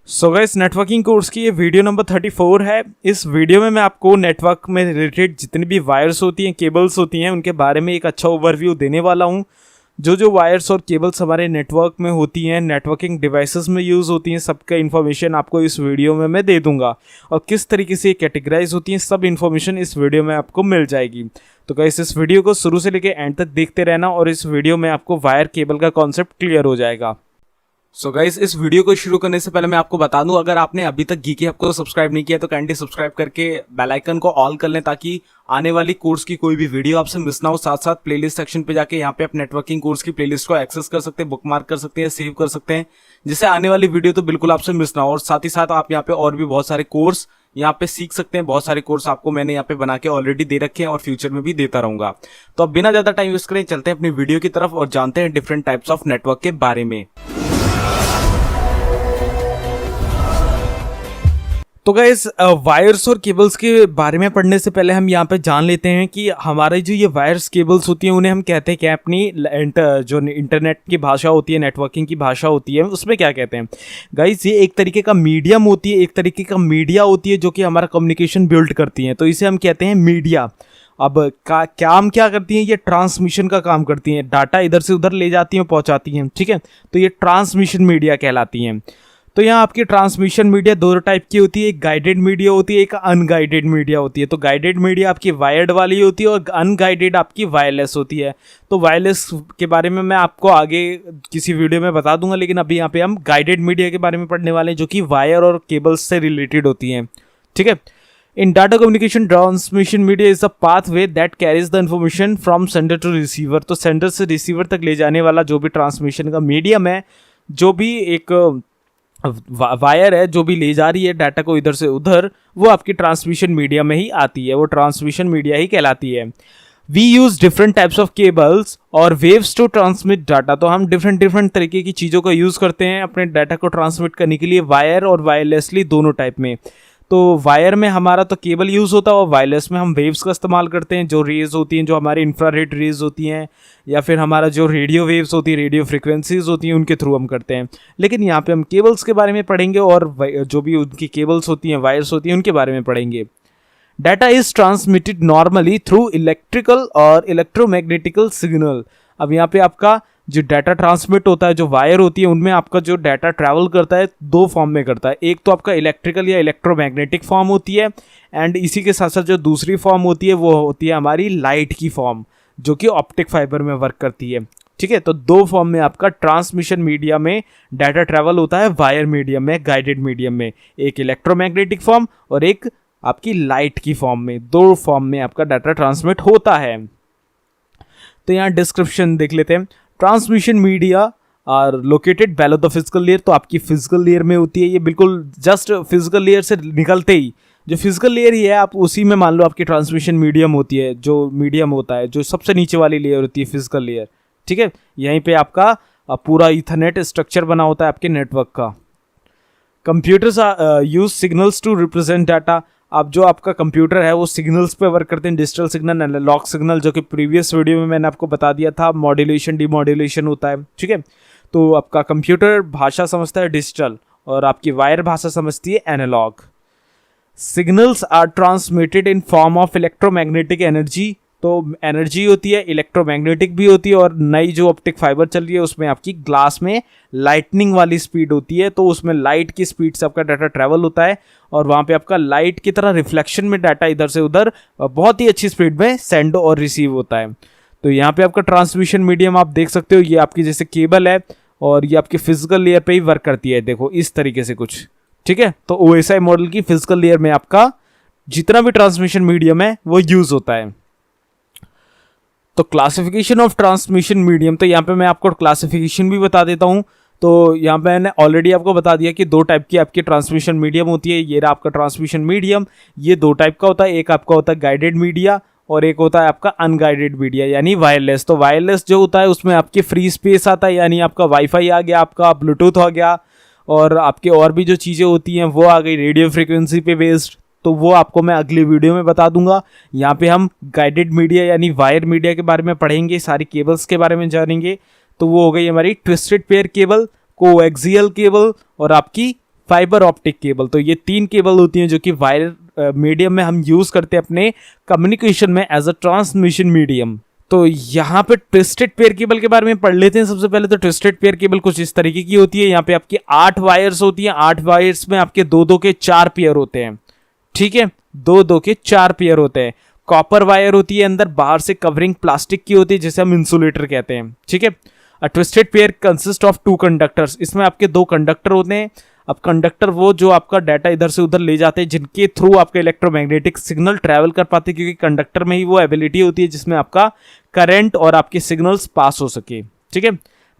So guys, networking course की ये video number 34 है। इस वीडियो में मैं आपको नेटवर्क में रिलेटेड जितनी भी वायर्स होती हैं, केबल्स होती हैं, उनके बारे में एक अच्छा ओवरव्यू देने वाला हूँ। जो वायर्स और केबल्स हमारे नेटवर्क में होती हैं, नेटवर्किंग डिवाइसेस में यूज़ होती हैं, सबका इन्फॉर्मेशन आपको इस वीडियो में मैं दे दूंगा। और किस तरीके से ये कैटेगराइज होती हैं, सब इन्फॉर्मेशन इस वीडियो में आपको मिल जाएगी। तो गाइस, इस वीडियो को शुरू से लेकर एंड तक देखते रहना और इस वीडियो में आपको वायर केबल का कॉन्सेप्ट क्लियर हो जाएगा। सो गाइस, इस वीडियो को शुरू करने से पहले मैं आपको बता दूं, अगर आपने अभी तक गीकी हब को सब्सक्राइब नहीं किया तो काइंडली सब्सक्राइब करके बेल आइकन को ऑल कर लें, ताकि आने वाली कोर्स की कोई भी वीडियो आपसे मिस ना हो। साथ साथ प्लेलिस्ट सेक्शन पे जाके यहाँ पे आप नेटवर्किंग कोर्स की प्लेलिस्ट को एक्सेस कर सकते हैं, बुकमार्क कर सकते हैं, सेव कर सकते हैं, जिससे आने वाली वीडियो तो बिल्कुल आपसे मिस ना हो। और साथ ही साथ आप यहाँ पे और भी बहुत सारे कोर्स यहाँ पे सीख सकते हैं। बहुत सारे कोर्स आपको मैंने यहाँ पे बना के ऑलरेडी दे रखे हैं और फ्यूचर में भी देता रहूंगा। तो अब बिना ज्यादा टाइम वेस्ट करें, चलते हैं अपनी वीडियो की तरफ और जानते हैं डिफरेंट टाइप्स ऑफ नेटवर्क के बारे में। तो गाइस, वायर्स और केबल्स के बारे में पढ़ने से पहले हम यहाँ पे जान लेते हैं कि हमारे जो ये वायर्स केबल्स होती हैं, उन्हें हम कहते हैं क्या, अपनी जो इंटरनेट की भाषा होती है, नेटवर्किंग की भाषा होती है, उसमें क्या कहते हैं गाइस। ये एक तरीके का मीडियम होती है, एक तरीके का मीडिया होती है जो कि हमारा कम्युनिकेशन बिल्ड करती है। तो इसे हम कहते हैं मीडिया। अब काम क्या करती हैं, ये ट्रांसमिशन का काम करती हैं, डाटा इधर से उधर ले जाती हैं, पहुँचाती हैं, ठीक है। तो ये ट्रांसमिशन मीडिया कहलाती हैं। तो यहाँ आपकी ट्रांसमिशन मीडिया दो टाइप की होती है, एक गाइडेड मीडिया होती है, एक अनगाइडेड मीडिया होती है। तो गाइडेड मीडिया आपकी वायर्ड वाली होती है और अनगाइडेड आपकी वायरलेस होती है। तो वायरलेस के बारे में मैं आपको आगे किसी वीडियो में बता दूंगा, लेकिन अभी यहाँ पे हम गाइडेड मीडिया के बारे में पढ़ने वाले हैं, जो कि वायर और केबल्स से रिलेटेड होती हैं, ठीक है। In data communication, transmission media is the pathway that carries the information from sender to receiver. तो सेंडर से रिसीवर तक ले जाने वाला जो भी ट्रांसमिशन का मीडियम है, जो भी एक वायर है जो भी ले जा रही है डाटा को इधर से उधर, वो आपकी ट्रांसमिशन मीडिया में ही आती है, वो ट्रांसमिशन मीडिया ही कहलाती है। We use different types of cables और वेव्स टू ट्रांसमिट डाटा। तो हम डिफरेंट तरीके की चीज़ों का यूज़ करते हैं अपने डाटा को ट्रांसमिट करने के लिए, वायर और वायरलेसली दोनों टाइप में। तो वायर में हमारा तो केबल यूज़ होता है और वायरलेस में हम वेव्स का इस्तेमाल करते हैं, जो रेज होती हैं, जो हमारी इंफ्रारेड रेज होती हैं, या फिर हमारा जो रेडियो वेव्स होती है, रेडियो फ्रिक्वेंसीज होती हैं, उनके थ्रू हम करते हैं। लेकिन यहाँ पे हम केबल्स के बारे में पढ़ेंगे और जो भी उनकी केबल्स होती हैं, वायर्स होती हैं, उनके बारे में पढ़ेंगे। Data is transmitted normally through electrical और इलेक्ट्रोमैग्नेटिकल सिग्नल। अब यहाँ पे आपका जो डाटा ट्रांसमिट होता है, जो वायर होती है, उनमें आपका जो डाटा ट्रैवल करता है दो फॉर्म में करता है। एक तो आपका इलेक्ट्रिकल या इलेक्ट्रोमैग्नेटिक फॉर्म होती है, एंड इसी के साथ साथ जो दूसरी फॉर्म होती है वो होती है हमारी लाइट की फॉर्म, जो कि ऑप्टिक फाइबर में वर्क करती है, ठीक है। तो दो फॉर्म में आपका ट्रांसमिशन मीडिया में डाटा ट्रैवल होता है, वायर मीडियम में, गाइडेड मीडियम में, एक इलेक्ट्रोमैग्नेटिक फॉर्म और एक आपकी लाइट की फॉर्म में, दो फॉर्म में आपका डाटा ट्रांसमिट होता है। तो यहाँ डिस्क्रिप्शन देख लेते हैं। Transmission media are located below the physical layer. तो आपकी फिजिकल लेयर में होती है, ये बिल्कुल जस्ट फिजिकल लेयर से निकलते ही जो फिजिकल लेयर ही है, आप उसी में मान लो आपकी ट्रांसमिशन मीडियम होती है, जो मीडियम होता है, जो सबसे नीचे वाली लेयर होती है फिजिकल लेयर, ठीक है। यहीं पे आपका पूरा ईथरनेट स्ट्रक्चर बना होता है आपके नेटवर्क का। Computers use signals to represent data. अब जो आपका कंप्यूटर है वो सिग्नल्स पे वर्क करते हैं, डिजिटल सिग्नल, एनालॉग सिग्नल, जो कि प्रीवियस वीडियो में मैंने आपको बता दिया था, मॉड्यूलेशन डिमॉड्यूलेशन होता है, ठीक है। तो आपका कंप्यूटर भाषा समझता है डिजिटल और आपकी वायर भाषा समझती है analog. Signals are transmitted in form of electromagnetic energy. तो एनर्जी होती है, इलेक्ट्रोमैग्नेटिक भी होती है, और नई जो ऑप्टिक फाइबर चल रही है उसमें आपकी ग्लास में लाइटनिंग वाली स्पीड होती है। तो उसमें लाइट की स्पीड से आपका डाटा ट्रैवल होता है और वहाँ पे आपका लाइट की तरह रिफ्लेक्शन में डाटा इधर से उधर बहुत ही अच्छी स्पीड में सेंड और रिसीव होता है। तो यहाँ पे आपका ट्रांसमिशन मीडियम आप देख सकते हो, ये आपकी जैसे केबल है और ये आपकी फिजिकल लेयर पे ही वर्क करती है, देखो इस तरीके से कुछ, ठीक है। तो OSI मॉडल की फिजिकल लेयर में आपका जितना भी ट्रांसमिशन मीडियम है वो यूज होता है। तो क्लासिफिकेशन ऑफ ट्रांसमिशन मीडियम, तो यहाँ पे मैं आपको क्लासिफिकेशन भी बता देता हूँ। तो यहाँ पे मैंने ऑलरेडी आपको बता दिया कि दो टाइप की आपकी ट्रांसमिशन मीडियम होती है। ये रहा आपका ट्रांसमिशन मीडियम, ये दो टाइप का होता है, एक आपका होता है गाइडेड मीडिया और एक होता है आपका अनगाइडेड मीडिया यानी वायरलेस। तो वायरलेस जो होता है उसमें आपके फ्री स्पेस आता है, यानी आपका वाईफाई आ गया, आपका ब्लूटूथ आ गया, और आपके और भी जो चीज़ें होती हैं वो आ गई रेडियो फ्रिक्वेंसी पे बेस्ड। तो वो आपको मैं अगली वीडियो में बता दूंगा। यहाँ पे हम गाइडेड मीडिया यानी वायर मीडिया के बारे में पढ़ेंगे, सारी केबल्स के बारे में जानेंगे। तो वो हो गई हमारी twisted pair cable, coaxial cable और आपकी फाइबर ऑप्टिक केबल। तो ये 3 केबल होती हैं जो कि वायर मीडियम में हम यूज करते हैं अपने कम्युनिकेशन में एज अ ट्रांसमिशन मीडियम। तो यहाँ पे ट्विस्टेड पेयर केबल के बारे में पढ़ लेते हैं सबसे पहले। तो ट्विस्टेड पेयर केबल कुछ इस तरीके की होती है। यहाँ पे आपकी 8 वायर्स होती हैं, 8 वायर्स में आपके 2-2 के 4 पेयर होते हैं, ठीक है, 2-2 के 4 पेयर होते हैं। कॉपर वायर होती है, अंदर बाहर से कवरिंग प्लास्टिक की होती है जिसे हम इंसुलेटर कहते हैं, ठीक है। A twisted pair consist of 2 conductors, इसमें आपके 2 कंडक्टर होते हैं। अब कंडक्टर वो जो आपका डाटा इधर से उधर ले जाते हैं, जिनके थ्रू आपका इलेक्ट्रोमैग्नेटिक सिग्नल ट्रैवल कर पाते हैं, क्योंकि कंडक्टर में ही वो एबिलिटी होती है जिसमें आपका करंट और आपके सिग्नल्स पास हो सके, ठीक है।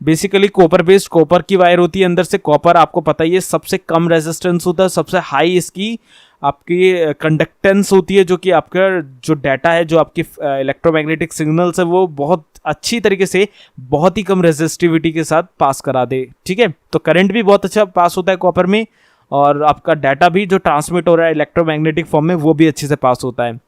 बेसिकली कॉपर बेस्ड, कॉपर की वायर होती है अंदर से। कॉपर आपको पता ही है सबसे कम रेजिस्टेंस होता है, सबसे हाई इसकी आपकी कंडक्टेंस होती है, जो कि आपका जो डाटा है, जो आपकी इलेक्ट्रोमैग्नेटिक सिग्नल्स है, वो बहुत अच्छी तरीके से बहुत ही कम रेजिस्टिविटी के साथ पास करा दे, ठीक है। तो करंट भी बहुत अच्छा पास होता है कॉपर में, और आपका डाटा भी जो ट्रांसमिट हो रहा है इलेक्ट्रोमैग्नेटिक फॉर्म में वो भी अच्छे से पास होता है।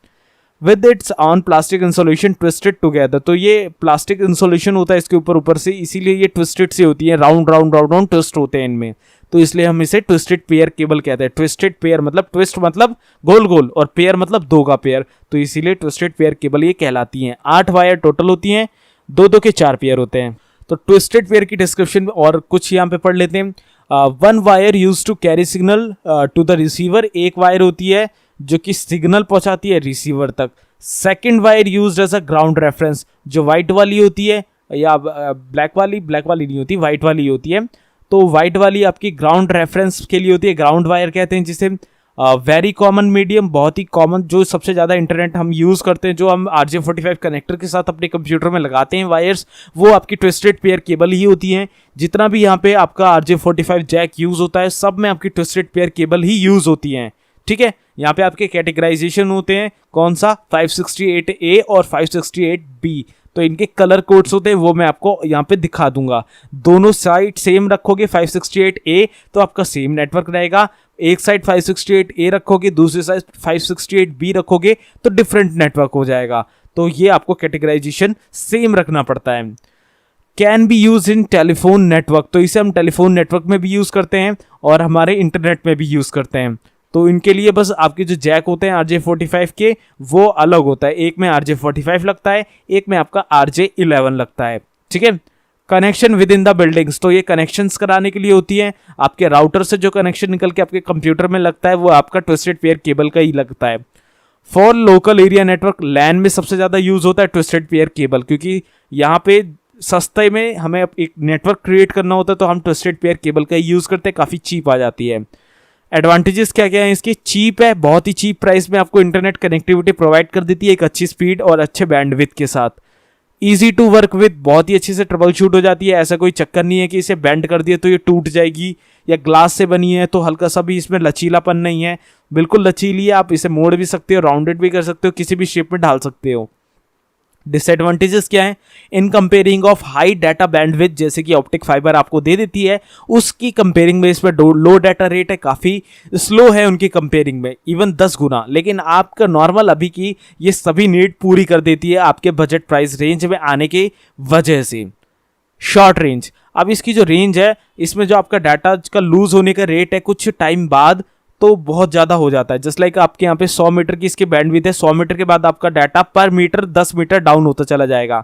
With its on plastic insulation twisted together, तो ये प्लास्टिक इंसुलेशन होता है इसके ऊपर से, इसीलिए ये ट्विस्टेड से होती है, round round round round twist होते हैं इनमें, तो इसलिए हम इसे ट्विस्टेड पेयर केबल कहते हैं। ट्विस्टेड पेयर मतलब ट्विस्ट मतलब गोल गोल, और पेयर मतलब 2 का पेयर, तो इसीलिए ट्विस्टेड पेयर केबल ये कहलाती हैं। 8 वायर टोटल होती हैं, 2-2 के 4 पेयर होते हैं। तो ट्विस्टेड पेयर की डिस्क्रिप्शन और कुछ यहाँ पे पढ़ लेते हैं। 1 wire use to carry signal to the receiver, एक वायर होती है जो कि सिग्नल पहुंचाती है रिसीवर तक। Second wire use as a ground reference, जो व्हाइट वाली होती है, या ब्लैक वाली नहीं होती, व्हाइट वाली होती है। तो व्हाइट वाली आपकी ग्राउंड रेफरेंस के लिए होती है, ग्राउंड वायर कहते हैं जिसे। वेरी कॉमन मीडियम, बहुत ही कॉमन, जो सबसे ज़्यादा इंटरनेट हम यूज़ करते हैं, जो हम RJ45 कनेक्टर के साथ अपने कंप्यूटर में लगाते हैं वायर्स, वो आपकी ट्विस्टेड पेयर केबल ही होती हैं। जितना भी यहाँ पे आपका RJ45 जैक यूज़ होता है, सब में आपकी ट्विस्टेड पेयर केबल ही यूज़ होती हैं, ठीक है। यहाँ पे आपके कैटेगराइजेशन होते हैं, कौन सा, 568A और 568B। तो इनके कलर कोड्स होते हैं, वो मैं आपको यहाँ पे दिखा दूंगा। दोनों साइड सेम रखोगे 568A तो आपका सेम नेटवर्क रहेगा, एक साइड 568A रखोगे, दूसरी साइड 568B रखोगे तो डिफरेंट नेटवर्क हो जाएगा। तो ये आपको कैटेगराइजेशन सेम रखना पड़ता है। Can be use in telephone network, तो इसे हम टेलीफोन नेटवर्क में भी यूज़ करते हैं और हमारे इंटरनेट में भी यूज़ करते हैं। तो इनके लिए बस आपके जो जैक होते हैं RJ45 के, वो अलग होता है, एक में RJ45 लगता है, एक में आपका RJ11 लगता है, ठीक है। Connection with in the buildings, तो ये कनेक्शंस कराने के लिए होती है। आपके राउटर से जो कनेक्शन निकल के आपके कंप्यूटर में लगता है, वो आपका ट्विस्टेड पेयर केबल का ही लगता है। फॉर लोकल एरिया नेटवर्क, लैन में सबसे ज़्यादा यूज होता है ट्विस्टेड पेयर केबल, क्योंकि यहाँ पे सस्ते में हमें एक नेटवर्क क्रिएट करना होता है, तो हम ट्विस्टेड पेयर केबल का ही यूज़ करते हैं, काफ़ी चीप आ जाती है। एडवांटेजेस क्या क्या है इसकी, चीप है, बहुत ही चीप प्राइस में आपको इंटरनेट कनेक्टिविटी प्रोवाइड कर देती है, एक अच्छी स्पीड और अच्छे बैंडविड्थ के साथ। इजी टू वर्क विद, बहुत ही अच्छे से ट्रबल शूट हो जाती है, ऐसा कोई चक्कर नहीं है कि इसे बेंड कर दिया तो ये टूट जाएगी, या ग्लास से बनी है तो हल्का सा भी इसमें लचीलापन नहीं है, बिल्कुल लचीली है। आप इसे मोड़ भी सकते हो, राउंडेड भी कर सकते हो, किसी भी शेप में ढाल सकते हो। डिसएडवांटेजेस क्या है, इन comparing of high data bandwidth, जैसे कि ऑप्टिक फाइबर आपको दे देती है, उसकी कंपेयरिंग में इसमें लो डाटा रेट है, काफ़ी स्लो है उनकी कंपेयरिंग में, इवन 10 गुना। लेकिन आपका नॉर्मल अभी की ये सभी नीड पूरी कर देती है आपके बजट प्राइस रेंज में आने की वजह से। शॉर्ट रेंज, अब इसकी जो रेंज है, इसमें जो आपका डाटा का लूज होने का रेट है कुछ टाइम बाद तो बहुत ज़्यादा हो जाता है। जस्ट लाइक आपके यहाँ पे 100 मीटर की इसकी बैंडविड्थ है, 100 मीटर के बाद आपका डाटा पर मीटर 10 मीटर डाउन होता चला जाएगा,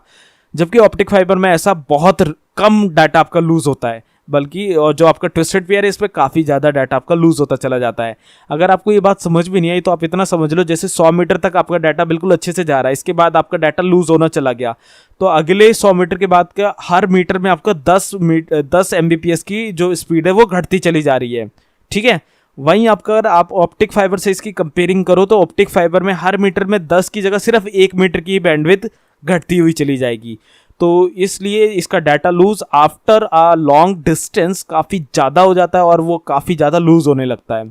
जबकि ऑप्टिक फाइबर में ऐसा बहुत कम डाटा आपका लूज होता है, बल्कि और जो आपका ट्विस्टेड पेयर है इसमें काफ़ी ज़्यादा डाटा आपका लूज होता चला जाता है। अगर आपको ये बात समझ भी नहीं आई तो आप इतना समझ लो, जैसे 100 मीटर तक आपका डाटा बिल्कुल अच्छे से जा रहा है, इसके बाद आपका डाटा लूज होना चला गया, तो अगले 100 मीटर के बाद का हर मीटर में आपका 10 Mbps की जो स्पीड है वो घटती चली जा रही है, ठीक है। वहीं आपका अगर आप ऑप्टिक फाइबर से इसकी कंपेयरिंग करो तो ऑप्टिक फाइबर में हर मीटर में 10 की जगह सिर्फ 1 मीटर की बैंडविड्थ घटती हुई चली जाएगी, तो इसलिए इसका data lose after a long distance काफ़ी ज़्यादा हो जाता है और वो काफ़ी ज़्यादा लूज होने लगता है।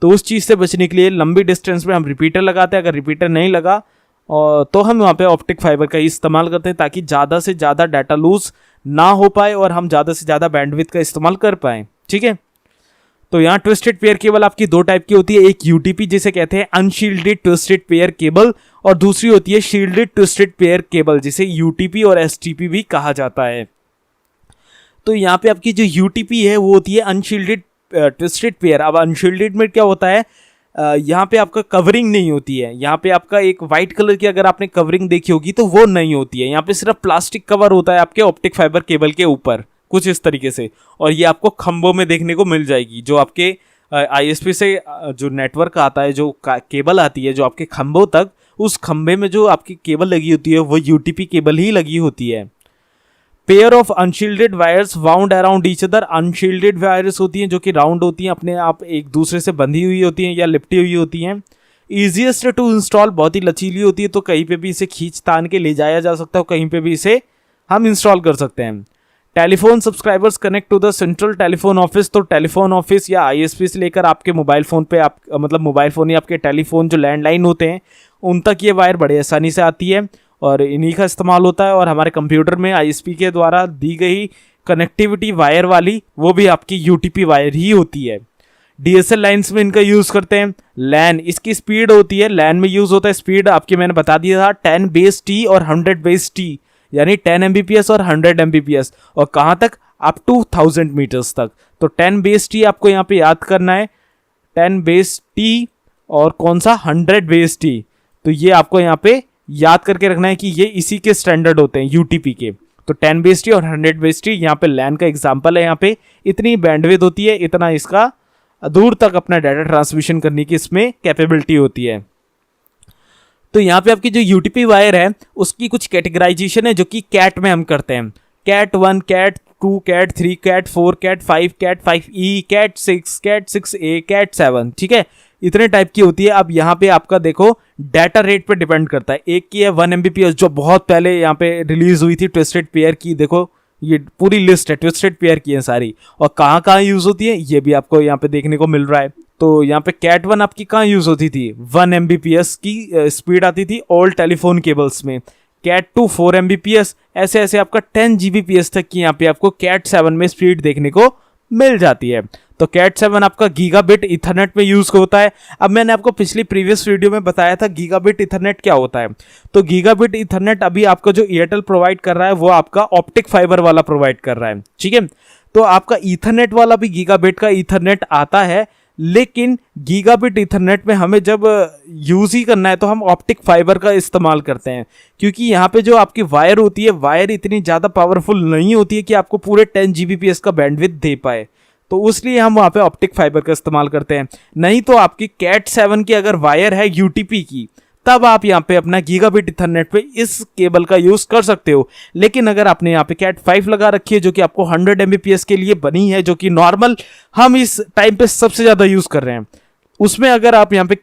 तो उस चीज़ से बचने के लिए लंबी डिस्टेंस में हम रिपीटर लगाते हैं, अगर रिपीटर नहीं लगा तो हम वहाँ पे ऑप्टिक फाइबर का ही इस्तेमाल करते हैं, ताकि ज़्यादा से ज़्यादा डाटा लूज ना हो पाए और हम ज़्यादा से ज़्यादा बैंडविड्थ का इस्तेमाल कर पाएँ, ठीक है। तो यहाँ ट्विस्टेड पेयर केबल आपकी 2 टाइप की होती है, एक यूटीपी जिसे कहते हैं अनशील्डेड ट्विस्टेड पेयर केबल, और दूसरी होती है शील्डेड ट्विस्टेड पेयर केबल जिसे यूटीपी और एसटीपी भी कहा जाता है। तो यहाँ पे आपकी जो यूटीपी है वो होती है अनशील्डेड ट्विस्टेड पेयर। अब अनशील्डेड में क्या होता है, यहाँ पे आपका कवरिंग नहीं होती है, यहाँ पे आपका एक वाइट कलर की अगर आपने कवरिंग देखी होगी तो वो नहीं होती है, यहाँ पे सिर्फ प्लास्टिक कवर होता है आपके ऑप्टिक फाइबर केबल के ऊपर, कुछ इस तरीके से। और ये आपको खंभों में देखने को मिल जाएगी, जो आपके आईएसपी से जो नेटवर्क आता है, जो केबल आती है जो आपके खंभों तक, उस खंभे में जो आपकी केबल लगी होती है वो यूटीपी केबल ही लगी होती है। Pair of unshielded wires wound around each other. Unshielded wires होती हैं जो कि राउंड होती हैं, अपने आप एक दूसरे से बंधी हुई होती हैं या लिपटी हुई होती हैं। ईजिएस्ट टू इंस्टॉल, बहुत ही लचीली होती है, तो कहीं पे भी इसे खींच तान के ले जाया जा सकता है, कहीं पे भी इसे हम इंस्टॉल कर सकते हैं। Telephone subscribers connect to the central telephone office. तो टेलीफोन ऑफिस या आईएसपी से लेकर आपके मोबाइल फ़ोन पे आप मतलब मोबाइल फ़ोन या आपके टेलीफोन जो लैंडलाइन होते हैं उन तक ये वायर बड़े आसानी से आती है और इन्हीं का इस्तेमाल होता है। और हमारे कंप्यूटर में आईएसपी के द्वारा दी गई कनेक्टिविटी वायर वाली वो भी आपकी यूटीपी वायर ही होती है। डीएसएल लाइन्स में इनका यूज़ करते हैं। लैन, इसकी स्पीड होती है, लैन में यूज़ होता है, स्पीड आपकी मैंने बता दिया था 10 बेस टी और 100 बेस टी, यानी 10 Mbps और 100 Mbps, और कहाँ तक, अप टू 1000 मीटर्स तक। तो 10 बेस टी आपको यहाँ पे याद करना है, 10 बेस टी और कौन सा, 100 बेस टी। तो ये आपको यहाँ पे याद करके रखना है कि ये इसी के स्टैंडर्ड होते हैं यूटीपी के। तो 10 बेस टी और 100 बेस टी यहाँ पे लैन का एग्जाम्पल है। यहाँ पे इतनी बैंडविड्थ होती है, इतना इसका दूर तक अपना डाटा ट्रांसमिशन करने की इसमें कैपेबिलिटी होती है। तो यहाँ पे आपकी जो यूटीपी वायर है उसकी कुछ कैटेगराइजेशन है जो कि कैट में हम करते हैं। Cat 1, cat 2, cat 3, cat 4, cat 5, cat 5E, cat 6, cat 6A, cat 7, ठीक है, इतने टाइप की होती है। अब यहाँ पे आपका देखो डाटा रेट पे डिपेंड करता है। एक की है 1 Mbps जो बहुत पहले यहाँ पे रिलीज हुई थी ट्विस्टेड पेयर की, देखो ये पूरी लिस्ट है, ट्विस्टेड पेयर की है सारी, और कहाँ कहाँ यूज़ होती है ये भी आपको यहाँ पे देखने को मिल रहा है। तो यहाँ पे कैट 1 आपकी कहाँ यूज़ होती थी, 1 Mbps की स्पीड आती थी ऑल टेलीफोन केबल्स में। कैट 2 4 Mbps, ऐसे ऐसे आपका 10 Gbps तक की यहाँ पे आपको कैट 7 में स्पीड देखने को मिल जाती है। तो कैट 7 आपका गीगाबिट इथरनेट में यूज होता है। अब मैंने आपको पिछली प्रीवियस वीडियो में बताया था गीगाबिट इथरनेट क्या होता है। तो गीगाबिट इथरनेट अभी आपका जो एयरटेल प्रोवाइड कर रहा है वो आपका ऑप्टिक फाइबर वाला प्रोवाइड कर रहा है, ठीक है। तो आपका ईथरनेट वाला भी गीगाबिट का ईथरनेट आता है, लेकिन गीगाबिट इथरनेट में हमें जब यूज़ ही करना है तो हम ऑप्टिक फाइबर का इस्तेमाल करते हैं, क्योंकि यहाँ पे जो आपकी वायर होती है, वायर इतनी ज़्यादा पावरफुल नहीं होती है कि आपको पूरे 10 Gbps का बैंडविड्थ दे पाए, तो इसलिए हम वहाँ पे ऑप्टिक फाइबर का इस्तेमाल करते हैं। नहीं तो आपकी कैट 7 की अगर वायर है यूटीपी की, तब आप यहाँ पे अपना गीगाबिट इथरनेट पे इस केबल का यूज़ कर सकते हो। लेकिन अगर आपने यहाँ पे कैट 5 लगा रखी है जो कि आपको 100 Mbps के लिए बनी है, जो कि नॉर्मल हम इस टाइम पे सबसे ज़्यादा यूज़ कर रहे हैं, उसमें अगर आप यहाँ पे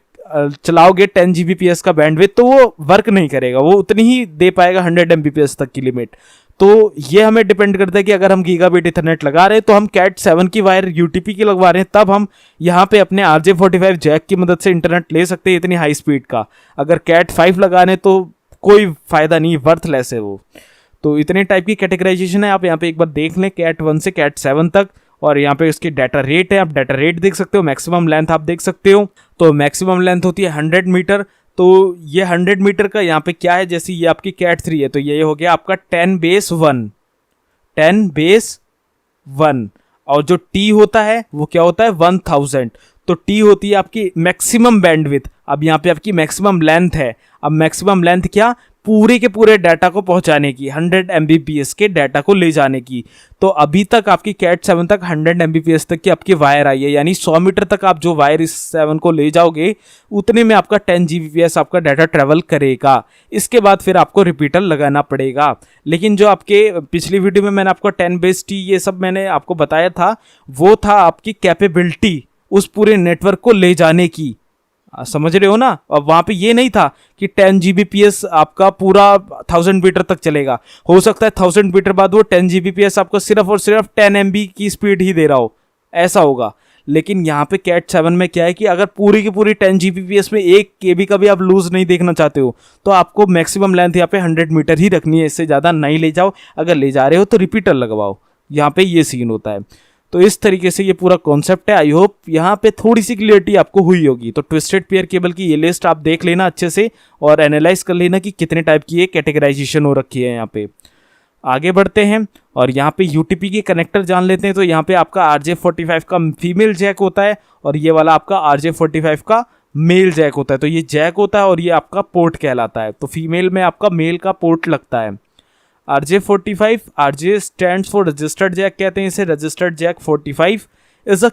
चलाओगे 10 Gbps का बैंडविड्थ तो वो वर्क नहीं करेगा, वो उतनी ही दे पाएगा 100 Mbps तक की लिमिट। तो ये हमें डिपेंड करता है कि अगर हम गीगाबिट इथरनेट लगा रहे हैं तो हम कैट 7 की वायर यूटीपी की लगवा रहे हैं, तब हम यहाँ पे अपने RJ45 जैक की मदद से इंटरनेट ले सकते हैं इतनी हाई स्पीड का। अगर कैट 5 लगा रहे हैं तो कोई फ़ायदा नहीं, वर्थलेस है वो। तो इतने टाइप की कैटेगराइजेशन है, आप यहाँ पे एक बार देख लें कैट 1 से कैट 7 तक। और यहाँ पे इसकी डाटा रेट है, आप डाटा रेट देख सकते हो, मैक्सिमम लेंथ आप देख सकते हो। तो मैक्सिमम लेंथ होती है 100 मीटर। तो ये 100 मीटर का यहाँ पे क्या है, जैसे ये आपकी कैट 3 है तो ये हो गया आपका 10 बेस 1, और जो टी होता है वो क्या होता है 1000। तो टी होती है आपकी मैक्सिमम बैंडविड्थ। अब यहाँ पे आपकी मैक्सिमम लेंथ है, अब मैक्सिमम लेंथ क्या, पूरे के पूरे डाटा को पहुंचाने की, 100 Mbps के डाटा को ले जाने की। तो अभी तक आपकी कैट 7 तक 100 Mbps तक की आपकी वायर आई है, यानी 100 मीटर तक आप जो वायर इस 7 को ले जाओगे उतने में आपका 10 Gbps आपका डाटा ट्रेवल करेगा। इसके बाद फिर आपको रिपीटर लगाना पड़ेगा। लेकिन जो आपके पिछली वीडियो में मैंने आपको 10 बेस टी ये सब मैंने आपको बताया था, वो था आपकी कैपेबिलिटी उस पूरे नेटवर्क को ले जाने की, समझ रहे हो ना। अब वहां पे ये नहीं था कि 10 Gbps आपका पूरा 1000 मीटर तक चलेगा, हो सकता है 1000 मीटर बाद वो 10 Gbps आपको सिर्फ और सिर्फ 10 MB की स्पीड ही दे रहा हो, ऐसा होगा। लेकिन यहाँ पे कैट 7 में क्या है कि अगर पूरी की पूरी 10 Gbps में 1 KB का भी आप लूज नहीं देखना चाहते हो तो आपको मैक्सिमम लेंथ यहाँ पे 100 मीटर ही रखनी है, इससे ज़्यादा नहीं ले जाओ। अगर ले जा रहे हो तो रिपीटर लगवाओ, यहाँ पे ये सीन होता है। तो इस तरीके से ये पूरा कॉन्सेप्ट है। आई होप यहाँ पे थोड़ी सी क्लियरिटी आपको हुई होगी। तो ट्विस्टेड पेयर केबल की ये लिस्ट आप देख लेना अच्छे से और एनालाइज कर लेना कि कितने टाइप की ये कैटेगराइजेशन हो रखी है यहाँ पे। आगे बढ़ते हैं और यहाँ पे यूटीपी के कनेक्टर जान लेते हैं। तो यहाँ पे आपका RJ45 का फीमेल जैक होता है और ये वाला आपका RJ45 का मेल जैक होता है। तो ये जैक होता है और ये आपका पोर्ट कहलाता है। तो फीमेल में आपका मेल का पोर्ट लगता है। RJ45, RJ stands for registered jack कहते हैं इसे, registered jack 45 is a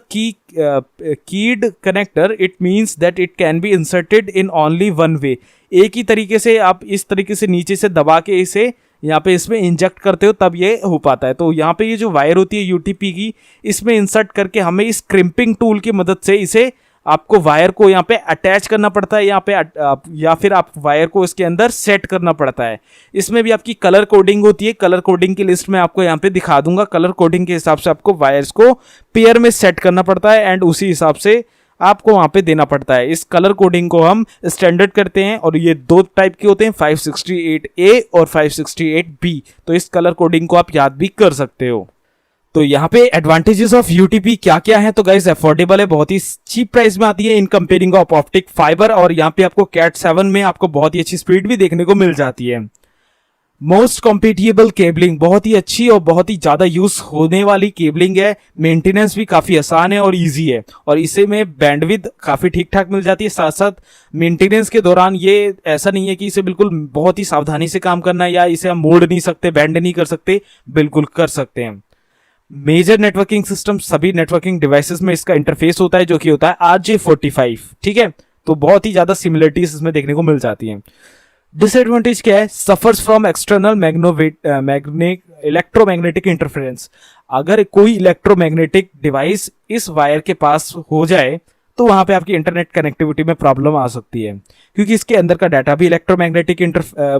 keyed connector. It means that it can be inserted in only one way. एक ही तरीके से आप इस तरीके से नीचे से दबा के इसे यहाँ पे इसमें इंजेक्ट करते हो तब ये हो पाता है। तो यहाँ पे ये जो वायर होती है यूटीपी की, इसमें इंसर्ट करके हमें इस क्रिम्पिंग टूल की मदद से इसे आपको वायर को यहाँ पे अटैच करना पड़ता है यहाँ पे या फिर आप वायर को इसके अंदर सेट करना पड़ता है। इसमें भी आपकी कलर कोडिंग होती है। कलर कोडिंग की लिस्ट में आपको यहाँ पे दिखा दूंगा। कलर कोडिंग के हिसाब से आपको वायर्स को पेयर में सेट करना पड़ता है एंड उसी हिसाब से आपको वहाँ पे देना पड़ता है। इस कलर कोडिंग को हम स्टैंडर्ड करते हैं और ये दो टाइप के होते हैं, 568A और 568B। तो इस कलर कोडिंग को आप याद भी कर सकते हो। तो यहाँ पे एडवांटेजेस ऑफ यूटीपी क्या क्या है? तो गाइस अफोर्डेबल है, बहुत ही चीप प्राइस में आती है इन कंपेयरिंग ऑफ ऑप्टिक फाइबर। और यहाँ पे आपको कैट 7 में आपको बहुत ही अच्छी स्पीड भी देखने को मिल जाती है। मोस्ट कॉम्पिटिबल केबलिंग, बहुत ही अच्छी और बहुत ही ज्यादा यूज होने वाली केबलिंग है। मेंटेनेंस भी काफी आसान है और इजी है और इसे में बैंडविड्थ काफी ठीक ठाक मिल जाती है। साथ साथ मेंटेनेंस के दौरान ये ऐसा नहीं है कि इसे बिल्कुल बहुत ही सावधानी से काम करना है या इसे हम मोड़ नहीं सकते, बैंड नहीं कर सकते, बिल्कुल कर सकते हैं। मेजर नेटवर्किंग सिस्टम, सभी नेटवर्किंग डिवाइसेस में इसका इंटरफेस होता है जो कि होता है RJ45। ठीक है, तो बहुत ही ज्यादा सिमिलरिटीज इसमें देखने को मिल जाती हैं। डिसएडवांटेज क्या है? Suffers from external electromagnetic interference. अगर कोई इलेक्ट्रोमैग्नेटिक डिवाइस इस वायर के पास हो जाए तो वहां पे आपकी इंटरनेट कनेक्टिविटी में प्रॉब्लम आ सकती है, क्योंकि इसके अंदर का डाटा भी इलेक्ट्रोमैग्नेटिक